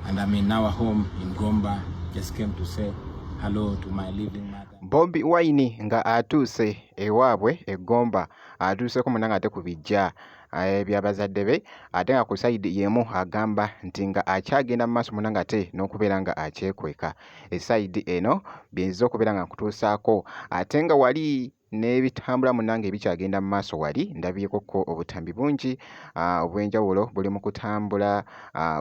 and I'm in our home in Gomba. Just came to say hello to my living mother. Bobi Wine nga atuuse ewaabwe eggomba atuuseko munanga ate ku bijja by'abazadde be ate nga ku sayidi y'emu agamba nti nga akyagenda mu maaso munanga ate n'okubeera nga akyekweka esayidi eno byinza okubeera nga nkutuusaako ate nga wali n'ebitambula munanga ebikyagenda mu maaso wali ndabyekokko obutambi bungi obw'enjawulo buli mu kutambula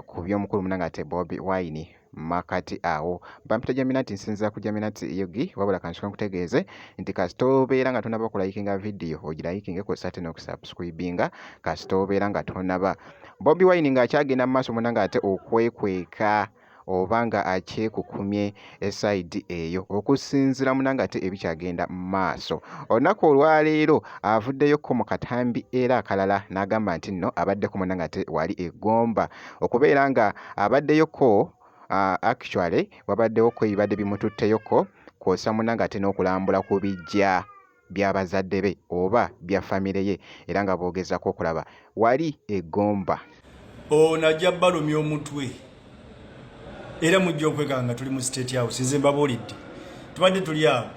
ku by'omukulu munanga ate Bobi Wine makati awo bampita Jaminati nsinza ku Jaminati yogi wabula kansuka nkutegeeze nti kasita obeera nga tonaba kulayikinga video ogirayikinge ko sate n'okusubscribinga kasita obeera nga tonaba Bobi Wine nga akyagenda mu maaso munanga ate okwekweka oba nga akyekukumye esayidi eyo okusinziira munanga ate ebikyagenda mu maaso olunaku olwaleero avuddeyoko mu katambi era akalala n'agamba nti nno abaddeko munanga ate wali eggomba okubeera nga abaddeyoko actually wabaddewo ko ebibadde bimututteyoko kwosa munanga ate n'okulambula ku bijja by'abazadde be oba bya famire ye era nga boogezako okulaba wali eggomba najja balumya omutwe era mujja okwega nga tuli mu state house nze mbabuulidde tubadde tuli awo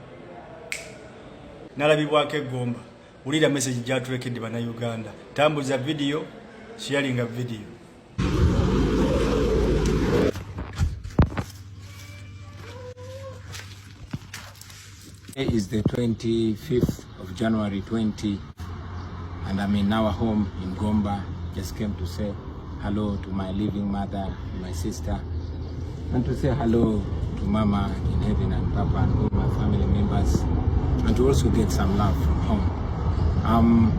nalabibwako eggomba wulira message gyatulekedde bannayuganda tambuza video sharinga video. Today is the 25th of January 20 and I'm in our home in Gomba. Just came to say hello to my living mother, my sister, and to say hello to Mama in heaven and Papa and all my family members, and to also get some love from home.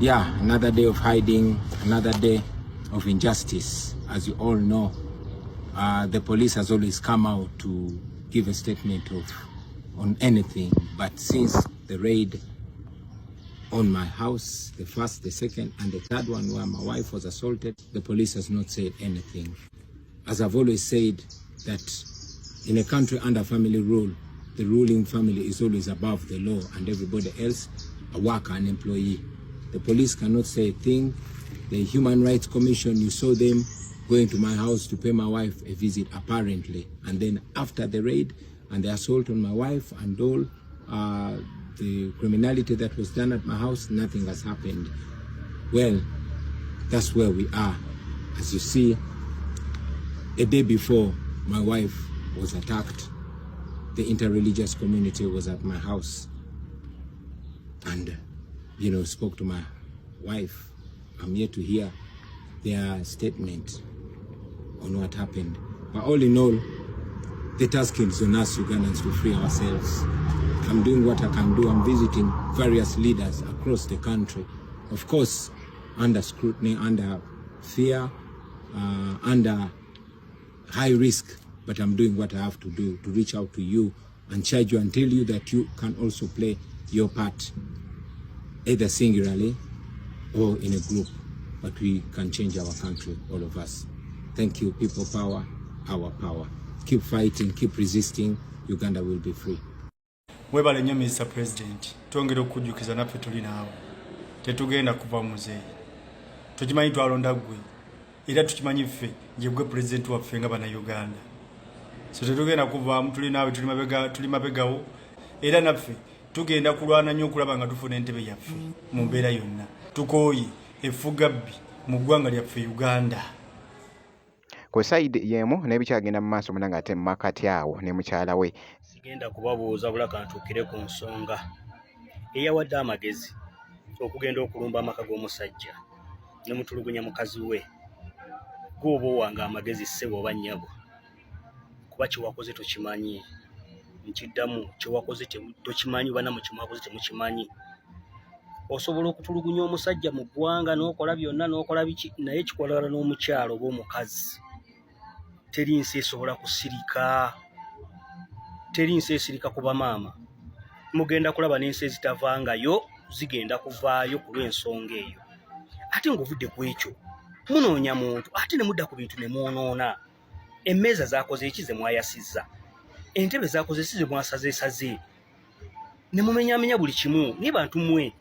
Yeah, another day of hiding, another day of injustice. As you all know, the police has always come out to give a statement on anything, but since the raid on my house, the first, the second, and the third one where my wife was assaulted, the police has not said anything. As I've always said, that in a country under family rule, the ruling family is always above the law and everybody else a worker, an employee. The police cannot say a thing. The Human Rights Commission, you saw them going to my house to pay my wife a visit apparently, and then after the raid and the assault on my wife and all the criminality that was done at my house, nothing has happened. Well, that's where we are. As you see, a day before my wife was attacked, the interreligious community was at my house and, spoke to my wife. I'm yet to hear their statement on what happened. But all in all, the task is on us Ugandans to free ourselves. I'm doing what I can do. I'm visiting various leaders across the country. Of course, under scrutiny, under fear, under high risk, but I'm doing what I have to do to reach out to you and charge you and tell you that you can also play your part, either singularly or in a group, but we can change our country, all of us. Thank you, people power, our power. Keep fighting, keep resisting, Uganda will be free. Webale nnyo Mr. President, twongera okujjukiza naffe tuli naawe. Tetugenda kuva muzeeyi. Tukimanyi twalonda ggwe. Era tukimanyi ffe nje gwe president waffe nga bannayuganda. So tetugenda kuvaamu, tuli naawe, tuli mabegawo. Era naffe tugenda kulwana nnyo okulaba nga tufuna entebe yaffe mu mbeera yonna. Tukooye effugabbi mu ggwanga lyaffe Uganda. Ku sayidi y'emu n'ebikyagenda mu maaso munanga ate makati awo ne mukyala we. Sigenda kubabuuza bula kantuukire ku nsonga eyawadde amagezi okugenda okulumba amaka g'omusajja ne mutulugunya mukazi we. Gw'oba owanga amagezi ssebo oba nnyabo, kuba kyewakoze tokimanyi. Nkiddamu, kyewakoze tokimanyi, oba namwe kyemwakoze temukimanyi. Osobola okutulugunya omusajja mu ggwanga n'okola byonna n'okola biki, naye kikolala n'omukyalo oba omukazi. Teri nsi esobola kusirika. Teri nsi esirika kuba maama. Mugenda kulaba n'ensi ezitavangayo zigenda kuvaayo ku lw'ensonga eyo. Ate ng'ovudde ku ekyo munoonya muntu ate ne mudda ku bintu ne mwonoona. Emmeeza zaakoze eki ze mwayasizza, entebe zaakoze si ze mwasazeesaze, ne mumenyaamenya buli kimu naye bantu mmwe.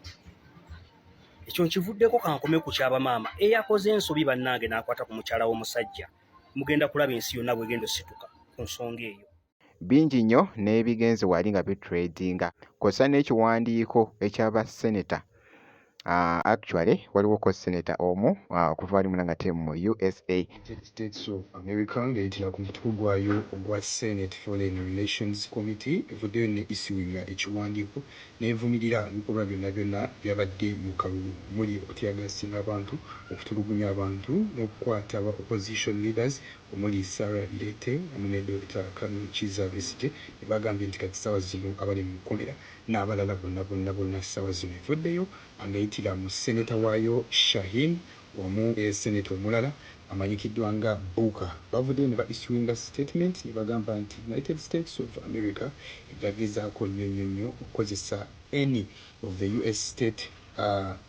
Ekyo nkivuddeko kankome ku kyaba maama eyakoze ensobi bannange n'akwata ku mukyala w'omusajja mugenda kulaba ensi yonna bwegenda osituka ku nsonga eyo. Bingi nnyo n'ebigenze wali nga bitradinga kw'ossa n'ekiwandiiko eky'abaseneta. Actually waliwo ko seneta omu okuva wali munangate mu USA. United States of America ng'eyitira ku mutwe gwayo ogwa Senate Foreign Relations Committee evuddeyo ne issuinga ekiwandiiko n'evumirira ibikolwa byonna byonna byabadde mu kalulu muli okutyagasinga abantu, okutulugunya abantu n'okukwata aba opposition leaders omuli Sarah Ndete wamu ne Dr. Kanu Kizza Besigye ne bagambye nti kati ssaawa zino abali mu kkomera n'abalala bonna ssaawa zino evuddeyo ng'eyitira mu seneta waayo Shaheen wamu seneta omulala amanyikiddwa nga Booker. Bavuddeyo ne ba-issuinga statement ne bagamba nti United States of America egagezaako nnyo okukozesa any of the US state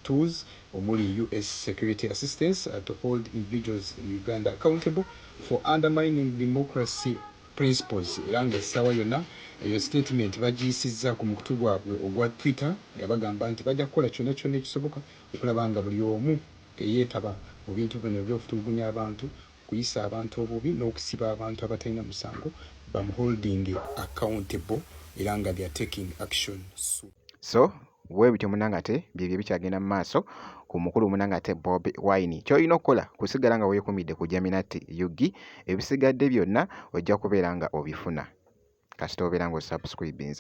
tools omuli US security assistance to hold individuals in Uganda accountable for undermining democracy principles. Era ng'essaawa yonna eyo statement bagiyisizza ku mukutu gwabwe ogwa Twitter nga bagamba nti bajja kukola kyonna kyonna ekisoboka okulaba nga buli omu eyeetaba mu bintu bino eby'okutulugunya abantu, kuyisa abantu obubi n'okusiba abantu abatalina musango bamuholding accountable era nga they are taking action soon. So bwe bityo munangate byebyo bikyagenda mu maaso ku mukulu munangate Bobi Wine. Ky'olina okukola kusigala nga weekuumidde ku Jaminati Yugi, ebisigadde byonna ojja kubeera nga obifuna kasita obeera nga osubscribinze.